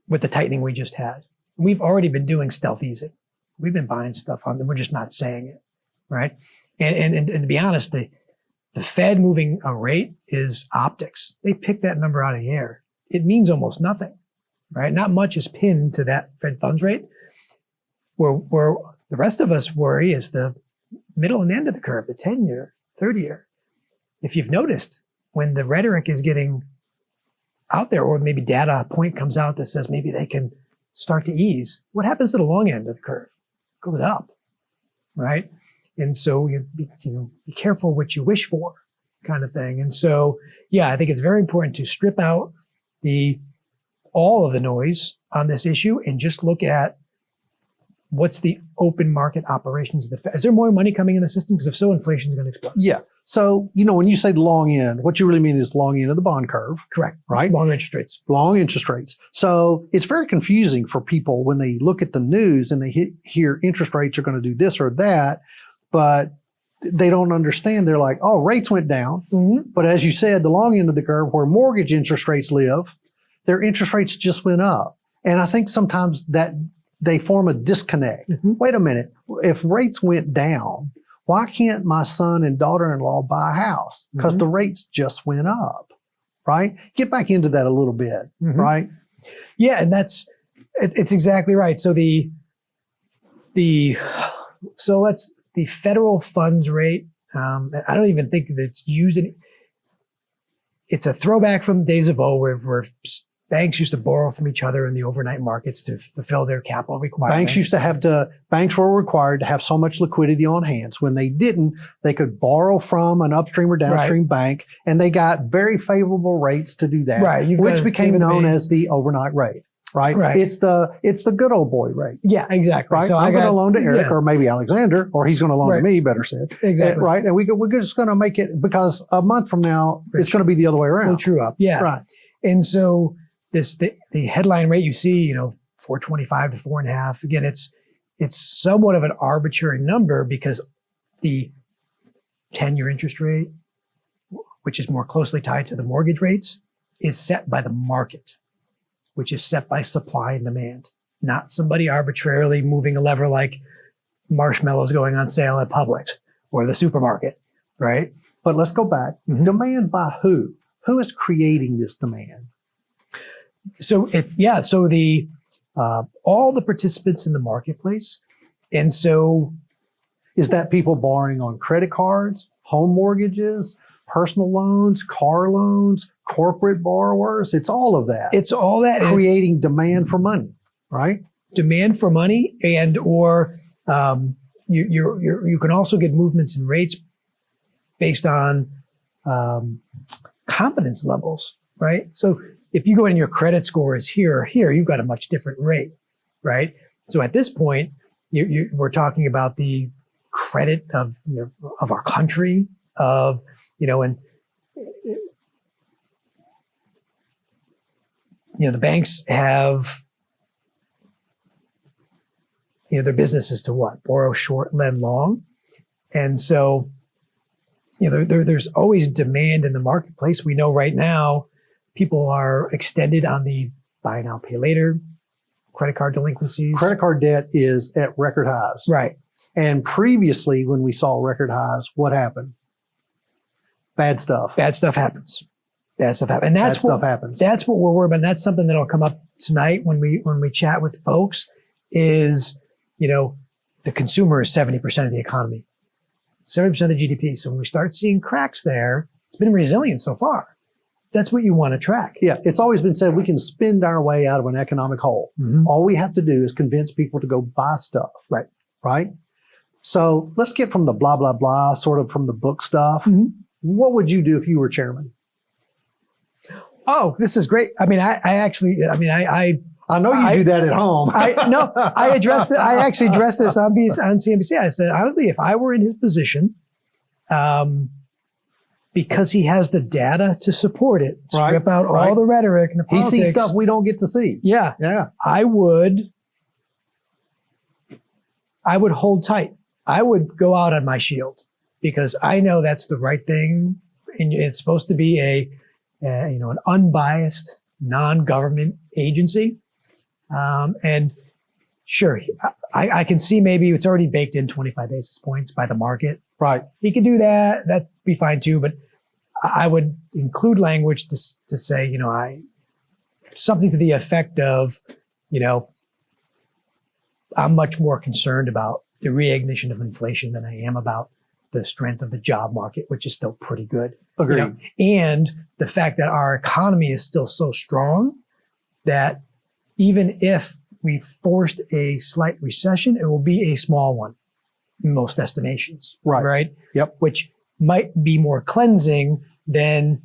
Speaker 1: with the tightening we just had. We've already been doing stealth easing. We've been buying stuff on them. We're just not saying it, right? And to be honest, the Fed moving a rate is optics. They pick that number out of the air. It means almost nothing, right? Not much is pinned to that Fed funds rate. Where the rest of us worry is the middle and end of the curve, the 10-year, 30-year. If you've noticed, when the rhetoric is getting out there, or maybe data point comes out that says maybe they can start to ease, what happens to the long end of the curve? It goes up, right? And so you be careful what you wish for, kind of thing. And so, yeah, I think it's very important to strip out all of the noise on this issue and just look at what's the open market operations of the Fed. Is there more money coming in the system? Because if so, inflation is going to explode.
Speaker 2: Yeah. So, when you say the long end, what you really mean is long end of the bond curve.
Speaker 1: Correct.
Speaker 2: Right?
Speaker 1: Long interest rates.
Speaker 2: Long interest rates. So it's very confusing for people when they look at the news and they hear interest rates are going to do this or that, but they don't understand. They're like, oh, rates went down.
Speaker 1: Mm-hmm.
Speaker 2: But as you said, the long end of the curve where mortgage interest rates live, their interest rates just went up. And I think sometimes that they form a disconnect.
Speaker 1: Mm-hmm.
Speaker 2: Wait a minute. If rates went down, why can't my son and daughter-in-law buy a house? Because
Speaker 1: Mm-hmm.
Speaker 2: the rates just went up, right? Get back into that a little bit,
Speaker 1: Mm-hmm.
Speaker 2: right?
Speaker 1: Yeah, and it's exactly right. So the federal funds rate, I don't even think that it's used it's a throwback from days of old where banks used to borrow from each other in the overnight markets to fulfill their capital requirements.
Speaker 2: Banks were required to have so much liquidity on hands. When they didn't, they could borrow from an upstream or downstream bank, and they got very favorable rates to do that,
Speaker 1: right?
Speaker 2: Which became known as the overnight rate. Right. It's the good old boy rate.
Speaker 1: Yeah, exactly.
Speaker 2: Right.
Speaker 1: So
Speaker 2: I'm going to loan to Eric, or maybe Alexander, or he's going to loan to me, better said.
Speaker 1: Exactly.
Speaker 2: Right. And we're just going to make it, because a month from now, it's going to be the other way around.
Speaker 1: We'll true up. Yeah.
Speaker 2: Right.
Speaker 1: And so the headline rate you see, 4.25 to 4.5. Again, it's somewhat of an arbitrary number because the 10-year interest rate, which is more closely tied to the mortgage rates, is set by the market, which is set by supply and demand, not somebody arbitrarily moving a lever like marshmallows going on sale at Publix or the supermarket, right?
Speaker 2: But let's go back.
Speaker 1: Mm-hmm.
Speaker 2: Demand by who? Who is creating this demand?
Speaker 1: So all the participants in the marketplace. And so
Speaker 2: is that people borrowing on credit cards, home mortgages, personal loans, car loans, corporate borrowers? It's all of that.
Speaker 1: It's all that
Speaker 2: creating demand for money, right?
Speaker 1: Demand for money, or you can also get movements in rates based on confidence levels, right? So if you go in and your credit score is here, you've got a much different rate, right? So at this point, we're talking about the credit of our country, and the banks have, their business is to what? Borrow short, lend long. And so, there's always demand in the marketplace. We know right now people are extended on the buy now, pay later, credit card delinquencies.
Speaker 2: Credit card debt is at record highs.
Speaker 1: Right.
Speaker 2: And previously, when we saw record highs, what happened? Bad stuff.
Speaker 1: Bad stuff happens. And that's what happens. That's what we're worried about. And that's something that'll come up tonight when we chat with folks is, the consumer is 70% of the economy, 70% of the GDP. So when we start seeing cracks there, it's been resilient so far. That's what you want to track.
Speaker 2: Yeah. It's always been said we can spend our way out of an economic hole.
Speaker 1: Mm-hmm.
Speaker 2: All we have to do is convince people to go buy stuff.
Speaker 1: Right.
Speaker 2: Right. So let's get from the blah, blah, blah, sort of from the book stuff.
Speaker 1: Mm-hmm.
Speaker 2: What would you do if you were chairman?
Speaker 1: Oh, this is great. I mean, I
Speaker 2: I know you do that at home.
Speaker 1: I actually addressed this on CNBC. I said, honestly, if I were in his position, because he has the data to support it, strip out all the rhetoric and the politics.
Speaker 2: He sees stuff we don't get to see.
Speaker 1: Yeah. I would hold tight. I would go out on my shield because I know that's the right thing. And it's supposed to be an unbiased, non-government agency. And sure, I can see maybe it's already baked in 25 basis points by the market.
Speaker 2: Right.
Speaker 1: He could do that. That'd be fine too. But I would include language to say, something to the effect of, I'm much more concerned about the reignition of inflation than I am about the strength of the job market, which is still pretty good.
Speaker 2: Agreed.
Speaker 1: And the fact that our economy is still so strong that even if we forced a slight recession, it will be a small one in most estimations. Right.
Speaker 2: Yep.
Speaker 1: Which might be more cleansing than,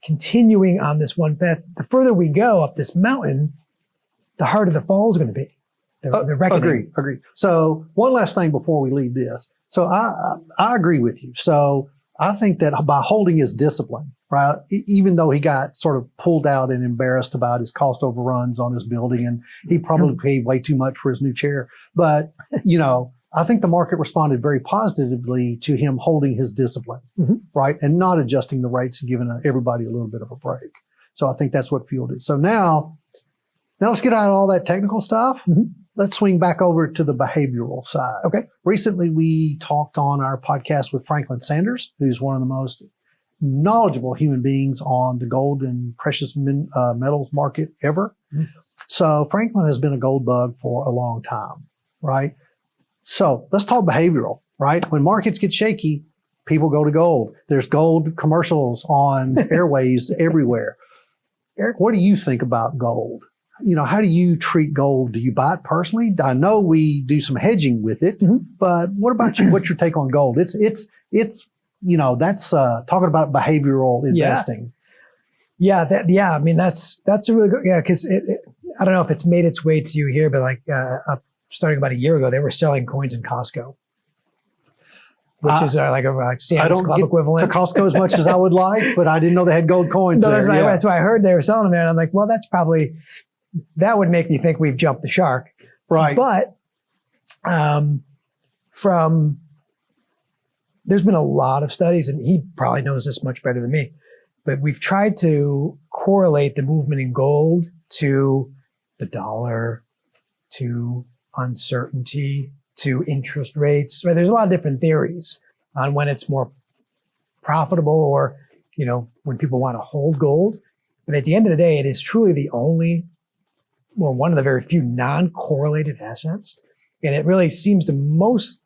Speaker 1: continuing on this one path. The further we go up this mountain, the harder the fall is going to be. The reckoning.
Speaker 2: Agree. So one last thing before we leave this. So I agree with you. So I think that by holding his discipline, right, even though he got sort of pulled out and embarrassed about his cost overruns on his building, and he probably paid way too much for his new chair. But, I think the market responded very positively to him holding his discipline, right, and not adjusting the rates and giving everybody a little bit of a break. So I think that's what fueled it. So now let's get out of all that technical stuff. Let's swing back over to the behavioral side.
Speaker 1: Okay.
Speaker 2: Recently, we talked on our podcast with Franklin Sanders, who's one of the most knowledgeable human beings on the gold and precious metals market ever. So Franklin has been a gold bug for a long time, right? So let's talk behavioral, right? When markets get shaky, people go to gold. There's gold commercials on airwaves everywhere. Eric, what do you think about gold? How do you treat gold? Do you buy it personally? I know we do some hedging with it, but what about you? What's your take on gold? It's that's talking about behavioral investing.
Speaker 1: I mean, that's a really good, because I don't know if it's made its way to you here, but starting about a year ago, they were selling coins in Costco, which is like Sam's Club equivalent.
Speaker 2: To Costco as much as I would like, but I didn't know they had gold coins there.
Speaker 1: That's why I heard they were selling them there. And I'm like, well, that would make me think we've jumped the shark.
Speaker 2: Right.
Speaker 1: But there's been a lot of studies, and he probably knows this much better than me, but we've tried to correlate the movement in gold to the dollar, to uncertainty, to interest rates. Right? There's a lot of different theories on when it's more profitable or, when people want to hold gold. But at the end of the day, it is truly one of the very few non-correlated assets. And it really seems to most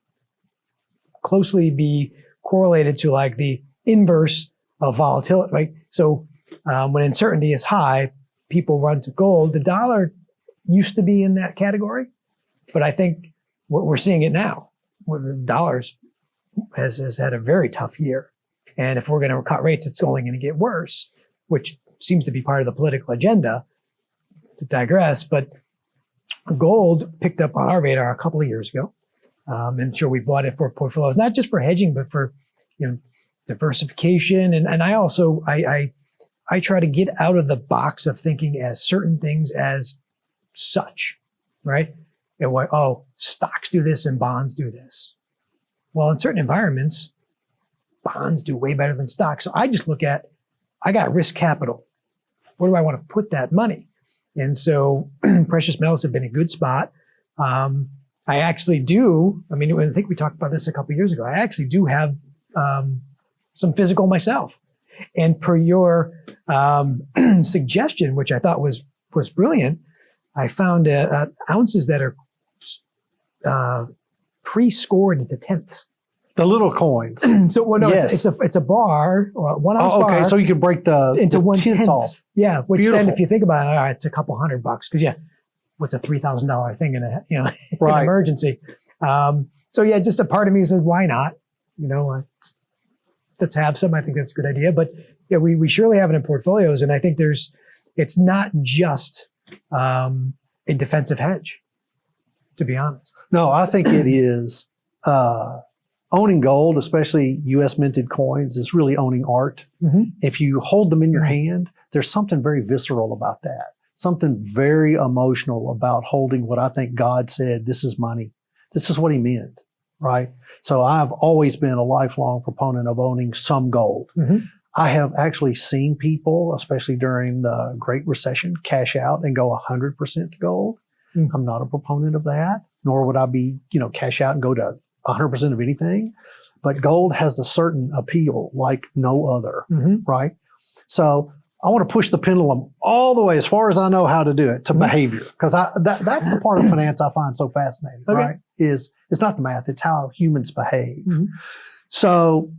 Speaker 1: closely be correlated to the inverse of volatility, right? So when uncertainty is high, people run to gold. The dollar used to be in that category, but I think we're seeing it now. The dollar has had a very tough year. And if we're going to cut rates, it's only going to get worse, which seems to be part of the political agenda. To digress, but gold picked up on our radar a couple of years ago. And sure, we bought it for portfolios, not just for hedging, but for diversification. And I also I try to get out of the box of thinking as certain things as such, right? And stocks do this and bonds do this. Well, in certain environments, bonds do way better than stocks. So I just look at, I got risk capital. Where do I want to put that money? And so precious metals have been a good spot. I actually do. I mean, I think we talked about this a couple of years ago. I actually do have some physical myself. And per your suggestion, which I thought was brilliant, I found ounces that are pre-scored into tenths.
Speaker 2: The little coins.
Speaker 1: So, yes. it's a bar, 1 ounce bar.
Speaker 2: Okay, so you can break into 1/10 off.
Speaker 1: Yeah, which
Speaker 2: Beautiful.
Speaker 1: Then if you think about it, all right, it's a couple $100 because what's a $3,000 thing in an
Speaker 2: Right.
Speaker 1: emergency? So just a part of me says, why not? Let's have some. I think that's a good idea. But we surely have it in portfolios, and I think it's not just a defensive hedge, to be honest.
Speaker 2: No, I think it is. Owning gold, especially U.S. minted coins, is really owning art.
Speaker 1: Mm-hmm.
Speaker 2: If you hold them in your hand, there's something very visceral about that. Something very emotional about holding what I think God said, this is money. This is what he meant, right? So I've always been a lifelong proponent of owning some gold.
Speaker 1: Mm-hmm.
Speaker 2: I have actually seen people, especially during the Great Recession, cash out and go 100% to gold.
Speaker 1: Mm-hmm.
Speaker 2: I'm not a proponent of that, nor would I be, cash out and go to 100% of anything. But gold has a certain appeal like no other, right? So I want to push the pendulum all the way, as far as I know how to do it, to behavior. Because that's the part of finance I find so fascinating, right? It's not the math, it's how humans behave. So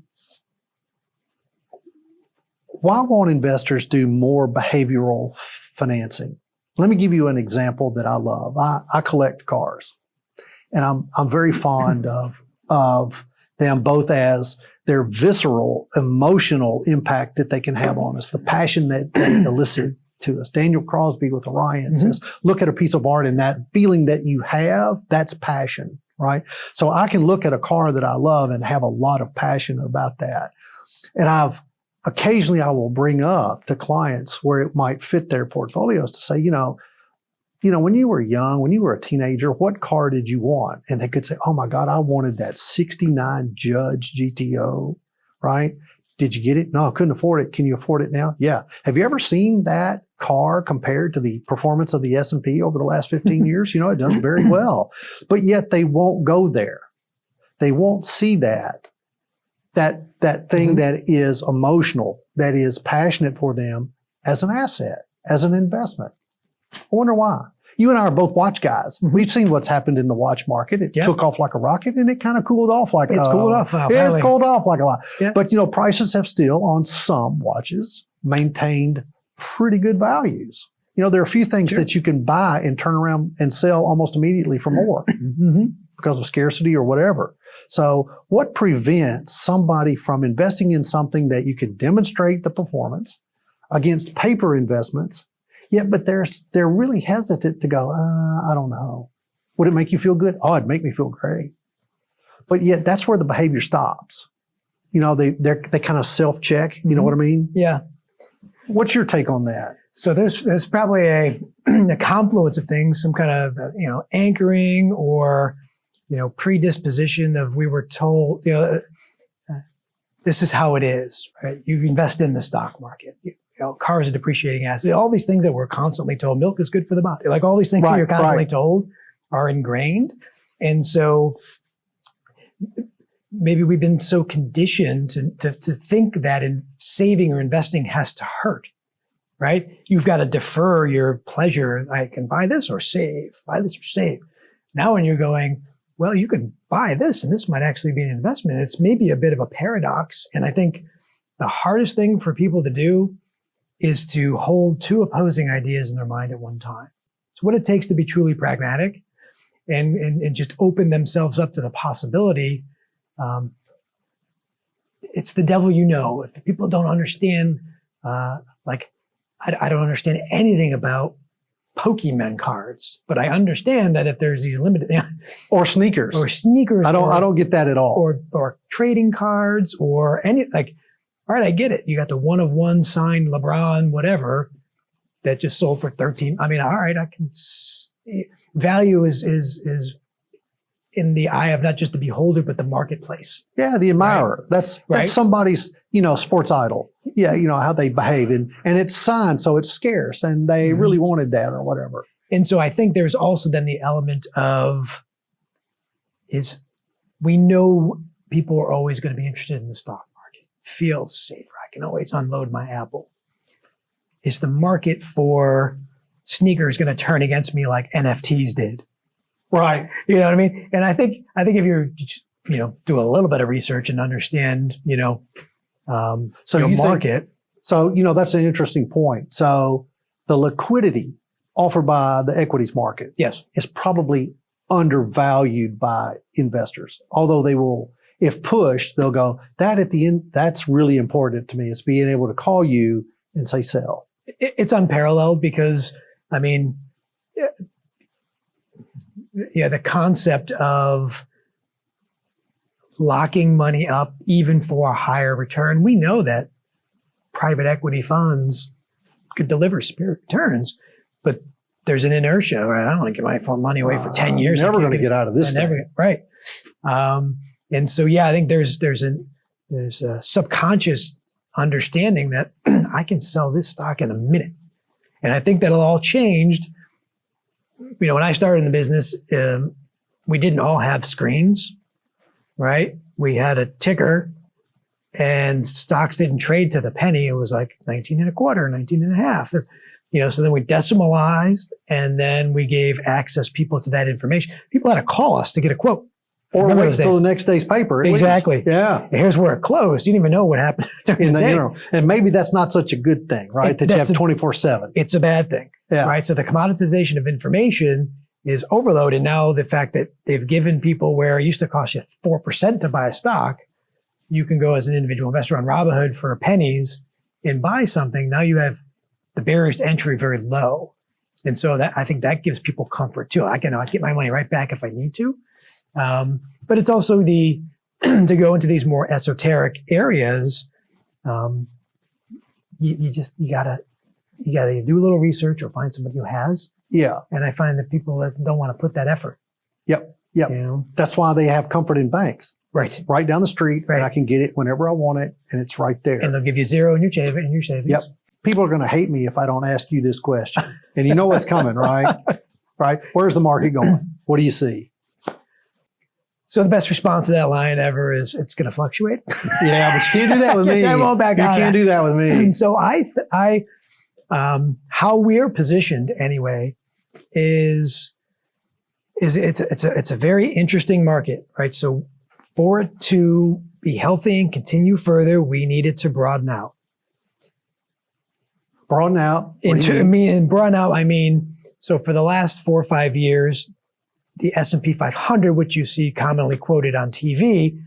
Speaker 2: why won't investors do more behavioral financing? Let me give you an example that I love. I collect cars, and I'm very fond of them, both as their visceral, emotional impact that they can have on us, the passion that they elicit to us. Daniel Crosby with Orion says, look at a piece of art, and that feeling that you have, that's passion, right? So I can look at a car that I love and have a lot of passion about that. And occasionally I will bring up to clients where it might fit their portfolios to say, when you were young, when you were a teenager, what car did you want? And they could say, oh my God, I wanted that 69 Judge GTO, right? Did you get it? No, I couldn't afford it. Can you afford it now? Yeah. Have you ever seen that car compared to the performance of the S&P over the last 15 years? It does very well, but yet they won't go there. They won't see that thing that is emotional, that is passionate for them as an asset, as an investment. I wonder why. You and I are both watch guys. We've seen what's happened in the watch market. It took off like a rocket, and it kind of cooled off like
Speaker 1: it's cooled off.
Speaker 2: It's cooled off like a lot.
Speaker 1: Yeah.
Speaker 2: But prices have still, on some watches, maintained pretty good values. There are a few things that you can buy and turn around and sell almost immediately for more because of scarcity or whatever. So what prevents somebody from investing in something that you can demonstrate the performance against paper investments? Yeah, but they're really hesitant to go, I don't know. Would it make you feel good? Oh, it'd make me feel great. But yet that's where the behavior stops. They kind of self-check. You know what I mean?
Speaker 1: Yeah.
Speaker 2: What's your take on that?
Speaker 1: So there's probably a confluence of things, some kind of, anchoring or, predisposition of, we were told, this is how it is, right? You invest in the stock market. Cars are depreciating assets. All these things that we're constantly told, milk is good for the body. Like all these things that you're constantly told are ingrained. And so maybe we've been so conditioned to think that in saving or investing has to hurt, right? You've got to defer your pleasure. I can buy this or save, buy this or save. Now when you're going, well, you can buy this and this might actually be an investment. It's maybe a bit of a paradox. And I think the hardest thing for people to do is to hold two opposing ideas in their mind at one time. It's what it takes to be truly pragmatic and just open themselves up to the possibility. It's the devil If people don't understand, I don't understand anything about Pokemon cards, but I understand that if there's these limited
Speaker 2: or sneakers, I don't get that at all.
Speaker 1: Or trading cards or all right, I get it. You got the 1 of 1 signed LeBron, whatever, that just sold for 13. I mean, all right, I can value is in the eye of not just the beholder, but the marketplace.
Speaker 2: Yeah, the admirer. Right? That's somebody's, sports idol. Yeah, how they behave. And it's signed, so it's scarce. And they really wanted that or whatever.
Speaker 1: And so I think there's also then the element of we know people are always going to be interested in the stock market. Feels safer. I can always unload my Apple. Is the market for sneakers going to turn against me like NFTs did?
Speaker 2: Right.
Speaker 1: You know what I mean? And I think if you do a little bit of research and understand, your market.
Speaker 2: That's an interesting point. So the liquidity offered by the equities market is probably undervalued by investors. Although they will, if pushed, they'll go, that at the end, that's really important to me. It's being able to call you and say sell.
Speaker 1: It's unparalleled because I mean, yeah, the concept of locking money up even for a higher return. We know that private equity funds could deliver superior returns, but there's an inertia, right? I don't want to give my money away for 10 years.
Speaker 2: Never going to get out of this thing.
Speaker 1: Right. And so, yeah, I think there's a subconscious understanding that I can sell this stock in a minute. And I think that'll all changed. You know, when I started in the business, we didn't all have screens, right? We had a ticker and stocks didn't trade to the penny. It was like 19 and a quarter, 19 and a half. You know, so then we decimalized and then we gave access people to that information. People had to call us to get a quote.
Speaker 2: Or wait till the next day's paper.
Speaker 1: Exactly.
Speaker 2: Yeah.
Speaker 1: And here's where it closed. You didn't even know what happened during the day.
Speaker 2: You know, and maybe that's not such a good thing, right? That you have 24/7.
Speaker 1: It's a bad thing, right? So the commoditization of information is overloaded. Now the fact that they've given people where it used to cost you 4% to buy a stock, you can go as an individual investor on Robinhood for pennies and buy something. Now you have the barriers to entry very low. And so that I think that gives people comfort too. I can get my money right back if I need to. But it's also to go into these more esoteric areas. You gotta do a little research or find somebody who has.
Speaker 2: Yeah.
Speaker 1: And I find that people that don't want to put that effort.
Speaker 2: Yep. Yep.
Speaker 1: You know?
Speaker 2: That's why they have comfort in banks.
Speaker 1: Right.
Speaker 2: It's right down the street, and I can get it whenever I want it, and it's right there.
Speaker 1: And they'll give you zero in your savings.
Speaker 2: Yep. People are going to hate me if I don't ask you this question. And you know what's coming, right? Right? Where's the market going? What do you see?
Speaker 1: So the best response to that line ever is it's going to fluctuate.
Speaker 2: Yeah, but you can't do that with me. You can't do that with me.
Speaker 1: And so how we're positioned anyway is it's a very interesting market, right? So for it to be healthy and continue further, we need it to broaden out.
Speaker 2: Broaden out?
Speaker 1: Broaden out, I mean, so for the last 4 or 5 years, the S&P 500, which you see commonly quoted on TV,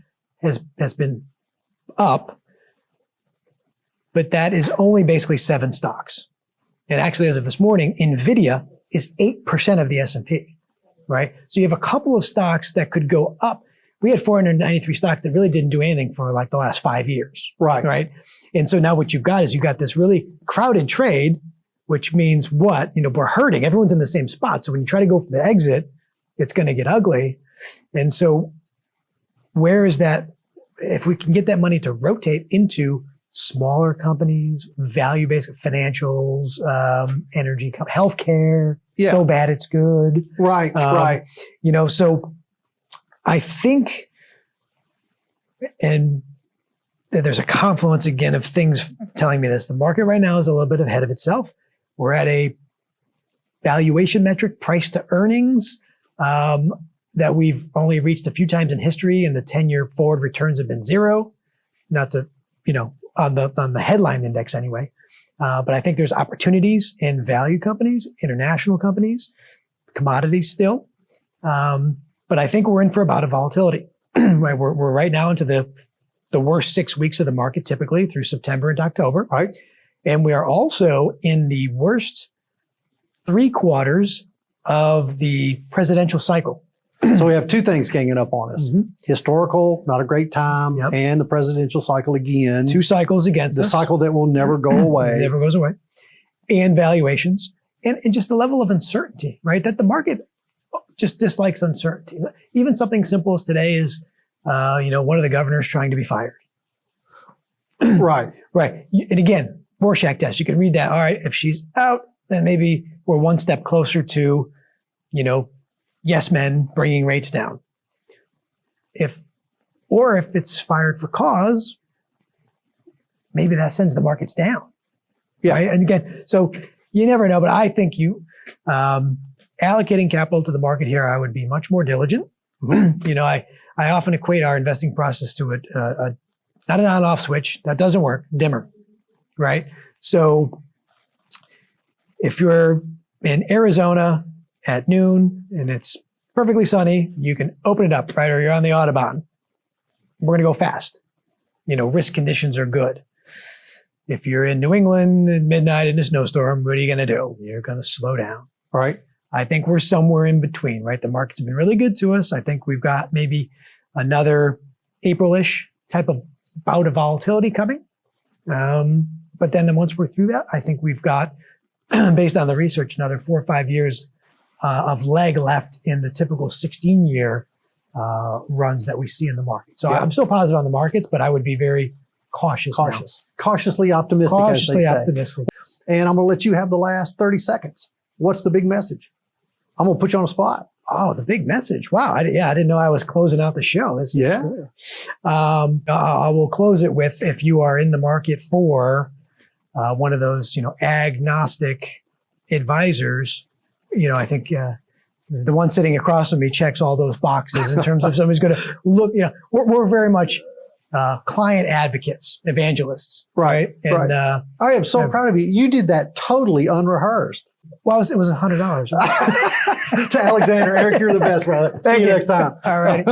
Speaker 1: has been up, but that is only basically 7 stocks. And actually, as of this morning, NVIDIA is 8% of the S&P, right? So you have a couple of stocks that could go up. We had 493 stocks that really didn't do anything for like the last 5 years. Right. And so now what you've got is you've got this really crowded trade, which means what? You know, we're hurting. Everyone's in the same spot. So when you try to go for the exit, it's going to get ugly. And so where is that? If we can get that money to rotate into smaller companies, value-based financials, energy, healthcare, so bad it's good.
Speaker 2: Right.
Speaker 1: You know, so I think, and there's a confluence again of things telling me this. The market right now is a little bit ahead of itself. We're at a valuation metric, price to earnings, that we've only reached a few times in history, and the 10-year forward returns have been 0. Not to, you know, on the headline index anyway. But I think there's opportunities in value companies, international companies, commodities still. But I think we're in for a bout of volatility. Right, we're right now into the worst 6 weeks of the market, typically through September and October.
Speaker 2: Right,
Speaker 1: and we are also in the worst 3 quarters of the presidential cycle.
Speaker 2: So we have 2 things ganging up on us. Mm-hmm. Historical, not a great time, and the presidential cycle again. 2
Speaker 1: cycles against us.
Speaker 2: The cycle that will never go away.
Speaker 1: Never goes away. And valuations. And just the level of uncertainty, right? That the market just dislikes uncertainty. Even something simple as today is, one of the governors trying to be fired.
Speaker 2: Right.
Speaker 1: And again, Rorschach test, you can read that. All right, if she's out, then maybe we're one step closer to, yes men bringing rates down. If it's fired for cause, maybe that sends the markets down.
Speaker 2: Yeah.
Speaker 1: Right? And again, so you never know, but I think allocating capital to the market here, I would be much more diligent. Mm-hmm. I often equate our investing process to a not an on-off switch. That doesn't work. Dimmer, right? So if you're in Arizona at noon and it's perfectly sunny, you can open it up, right? Or you're on the Autobahn. We're going to go fast. Risk conditions are good. if you're in New England at midnight in a snowstorm, what are you going to do? You're going to slow down.
Speaker 2: Right.
Speaker 1: I think we're somewhere in between, right? The markets have been really good to us. I think we've got maybe another April-ish type of bout of volatility coming. But then once we're through that, I think we've got, based on the research, another 4 or 5 years of leg left in the typical 16-year runs that we see in the market. So I'm still positive on the markets, but I would be very cautious.
Speaker 2: Cautiously optimistic,
Speaker 1: Cautiously
Speaker 2: as they say.
Speaker 1: optimistic.
Speaker 2: And I'm going to let you have the last 30 seconds. What's the big message? I'm going to put you on the spot.
Speaker 1: Oh, the big message. Wow. I didn't know I was closing out the show. I will close it with, if you are in the market for one of those, agnostic advisors, I think the one sitting across from me checks all those boxes in terms of somebody's going to look, we're very much client advocates, evangelists.
Speaker 2: Right.
Speaker 1: And
Speaker 2: I am so proud of you. You did that totally unrehearsed.
Speaker 1: Well, it was $100.
Speaker 2: To Alexander, Eric, you're the best, brother. See you next time.
Speaker 1: All right.